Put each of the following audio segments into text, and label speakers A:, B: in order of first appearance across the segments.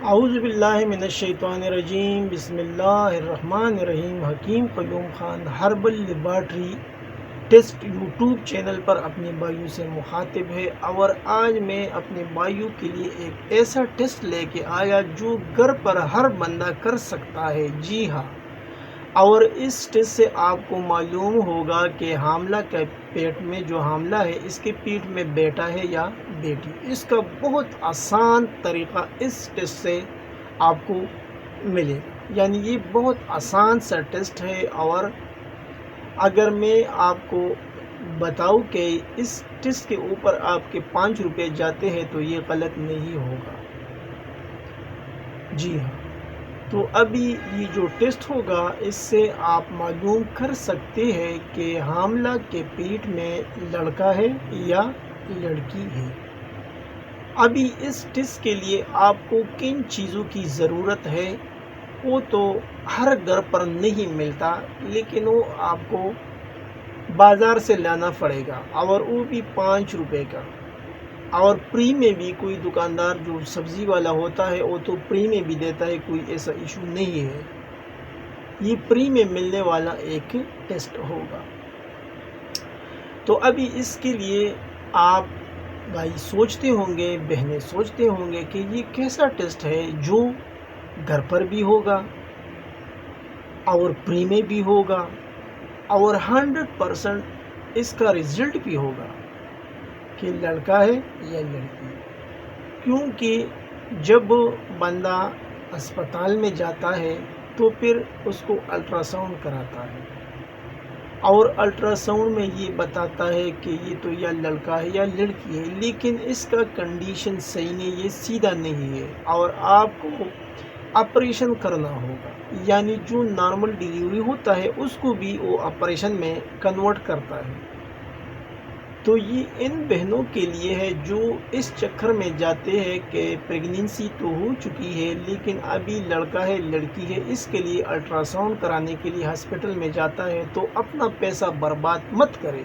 A: اعوذ باللہ من الشیطان الرجیم، بسم اللہ الرحمن الرحیم۔ Hakim Qayyum Khan herbal laboratory test YouTube channel پر اپنے بھائیوں سے مخاطب ہے، اور آج میں اپنے بھائیوں کے لیے ایک ایسا ٹیسٹ لے کے آیا جو گھر پر ہر بندہ کر سکتا ہے۔ جی ہاں، اور اس ٹیسٹ سے آپ کو معلوم ہوگا کہ حاملہ کے پیٹ میں جو حاملہ ہے اس کے پیٹ میں بیٹا ہے یا بیٹی۔ اس کا بہت آسان طریقہ اس ٹیسٹ سے آپ کو ملے گا، یعنی یہ بہت آسان سا ٹیسٹ ہے، اور اگر میں آپ کو بتاؤں کہ اس ٹیسٹ کے اوپر آپ کے 5 روپے جاتے ہیں تو یہ غلط نہیں ہوگا۔ جی ہاں، تو ابھی یہ جو ٹیسٹ ہوگا اس سے آپ معلوم کر سکتے ہیں کہ حاملہ کے پیٹ میں لڑکا ہے یا لڑکی ہے۔ ابھی اس ٹیسٹ کے لیے آپ کو کن چیزوں کی ضرورت ہے وہ تو ہر گھر پر نہیں ملتا، لیکن وہ آپ کو بازار سے لانا پڑے گا، اور وہ بھی 5 روپے کا۔ اور فری میں بھی کوئی دکاندار جو سبزی والا ہوتا ہے وہ تو فری میں بھی دیتا ہے، کوئی ایسا ایشو نہیں ہے۔ یہ فری میں ملنے والا ایک ٹیسٹ ہوگا۔ تو ابھی اس کے لیے آپ بھائی سوچتے ہوں گے، بہنیں سوچتے ہوں گے کہ یہ کیسا ٹیسٹ ہے جو گھر پر بھی ہوگا اور فری میں بھی ہوگا اور 100% اس کا رزلٹ بھی ہوگا کہ لڑکا ہے یا لڑکی۔ کیونکہ جب بندہ اسپتال میں جاتا ہے تو پھر اس کو الٹرا ساؤنڈ کراتا ہے، اور الٹرا ساؤنڈ میں یہ بتاتا ہے کہ یہ تو یا لڑکا ہے یا لڑکی ہے، لیکن اس کا کنڈیشن صحیح نہیں، یہ سیدھا نہیں ہے، اور آپ کو آپریشن کرنا ہوگا۔ یعنی جو نارمل ڈیلیوری ہوتا ہے اس کو بھی وہ آپریشن میں کنورٹ کرتا ہے۔ تو یہ ان بہنوں کے لیے ہے جو اس چکر میں جاتے ہیں کہ پریگننسی تو ہو چکی ہے لیکن ابھی لڑکا ہے لڑکی ہے، اس کے لیے الٹرا ساؤنڈ کرانے کے لیے ہاسپٹل میں جاتا ہے، تو اپنا پیسہ برباد مت کرے۔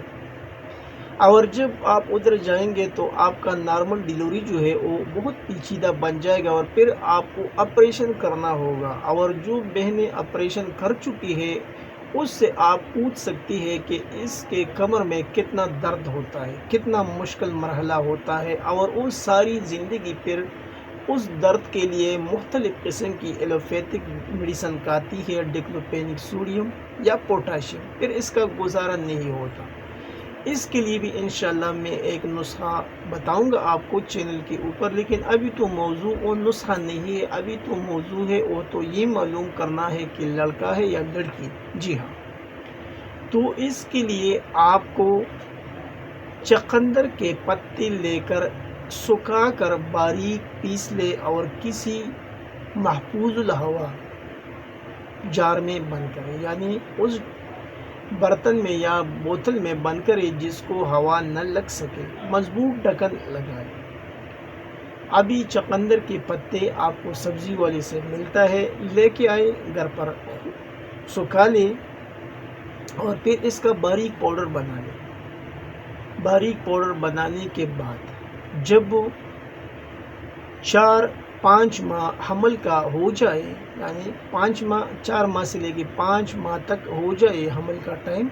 A: اور جب آپ ادھر جائیں گے تو آپ کا نارمل ڈیلیوری جو ہے وہ بہت پیچیدہ بن جائے گا، اور پھر آپ کو آپریشن کرنا ہوگا۔ اور جو بہنیں آپریشن کر چکی ہے اس سے آپ پوچھ سکتی ہے کہ اس کے کمر میں کتنا درد ہوتا ہے، کتنا مشکل مرحلہ ہوتا ہے، اور وہ ساری زندگی پھر اس درد کے لیے مختلف قسم کی ایلوپیتھک میڈیسن کھاتی ہے، ڈیکلوفینک سوڈیم یا پوٹاشیم، پھر اس کا گزارا نہیں ہوتا۔ اس کے لیے بھی انشاءاللہ میں ایک نسخہ بتاؤں گا آپ کو چینل کے اوپر، لیکن ابھی تو موضوع وہ نسخہ نہیں ہے، ابھی تو موضوع ہے وہ تو یہ معلوم کرنا ہے کہ لڑکا ہے یا لڑکی۔ جی ہاں، تو اس کے لیے آپ کو چقندر کے پتے لے کر سکھا کر باریک پیس لے، اور کسی محفوظ الہوا جار میں بند کرے، یعنی اس برتن میں یا بوتل میں بند کرے جس کو ہوا نہ لگ سکے، مضبوط ڈھکن لگائے۔ ابھی چقندر کے پتے آپ کو سبزی والے سے ملتا ہے، لے کے آئے گھر پر، سکھا لے، اور پھر اس کا باریک پاؤڈر بنا لے۔ باریک پاؤڈر بنانے کے بعد جب 4-5 ماہ حمل کا ہو جائے، یعنی 4 ماہ سے لے کے 5 ماہ تک ہو جائے حمل کا ٹائم،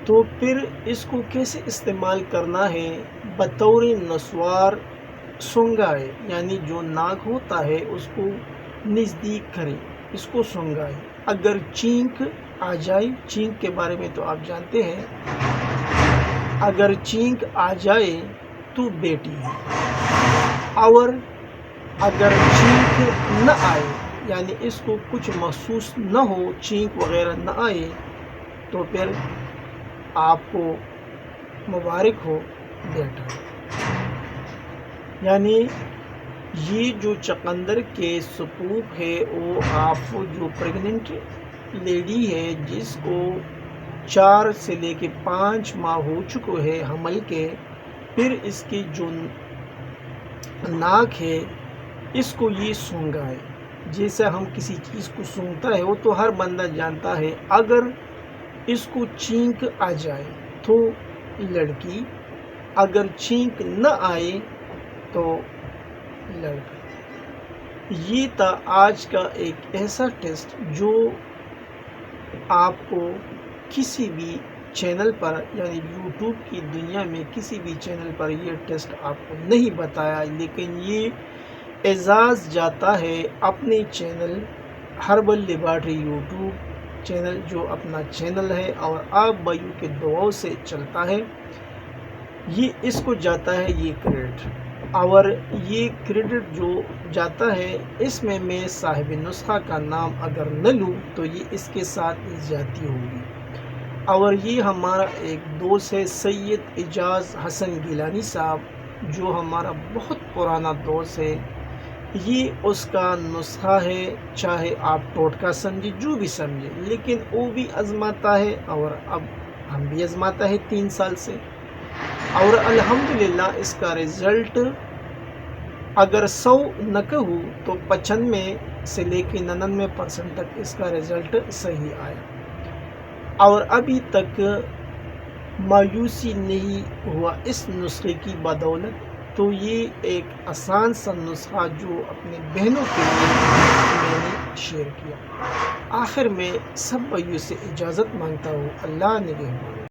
A: تو پھر اس کو کیسے استعمال کرنا ہے؟ بطور نسوار سونگھائے، یعنی جو ناک ہوتا ہے اس کو نزدیک کرے، اس کو سونگھائے۔ اگر چینک آ جائے، چینک کے بارے میں تو آپ جانتے ہیں، اگر چینک آ جائے تو بیٹی ہے، اور اگر چینک نہ آئے، یعنی اس کو کچھ محسوس نہ ہو، چینک وغیرہ نہ آئے، تو پھر آپ کو مبارک ہو، بیٹا ہے۔ یعنی یہ جو چقندر کے سپوپ ہے وہ آپ جو پریگننٹ لیڈی ہے جس کو 4 سے لے کے 5 ماہ ہو چکے ہے حمل کے، پھر اس کی جو ناک ہے اس کو یہ سونگھائے، جیسا ہم کسی چیز کو سونگھتا ہے وہ تو ہر بندہ جانتا ہے۔ اگر اس کو چینک آ جائے تو لڑکی، اگر چینک نہ آئے تو لڑکا۔ یہ تھا آج کا ایک ایسا ٹیسٹ جو آپ کو کسی بھی چینل پر یعنی یوٹیوب کی دنیا میں کسی بھی چینل پر یہ ٹیسٹ آپ کو نہیں بتایا، لیکن یہ اعزاز جاتا ہے اپنے channel herbal laboratory YouTube channel جو اپنا چینل ہے اور آپ بھائیوں کے دعاؤں سے چلتا ہے، یہ اس کو جاتا ہے یہ کریڈٹ، اور یہ کریڈٹ جو جاتا ہے اس میں صاحب نسخہ کا نام اگر نہ لوں تو یہ اس کے ساتھ زیادتی ہوگی۔ اور یہ ہمارا ایک دوست ہے سید اعجاز حسن گیلانی صاحب، جو ہمارا بہت پرانا دوست ہے، یہ اس کا نسخہ ہے، چاہے آپ ٹوٹکا سمجھے جو بھی سمجھے، لیکن وہ بھی آزماتا ہے اور اب ہم بھی آزماتا ہے 3 سال سے، اور الحمدللہ اس کا رزلٹ اگر 100 نہ کہوں تو 95 سے لے کے 99% تک اس کا رزلٹ صحیح آیا، اور ابھی تک مایوسی نہیں ہوا اس نسخے کی بدولت۔ تو یہ ایک آسان سا نسخہ جو اپنے بہنوں کے لیے میں نے شیئر کیا۔ آخر میں سب بھائیوں سے اجازت مانگتا ہوں، اللہ نگہبان۔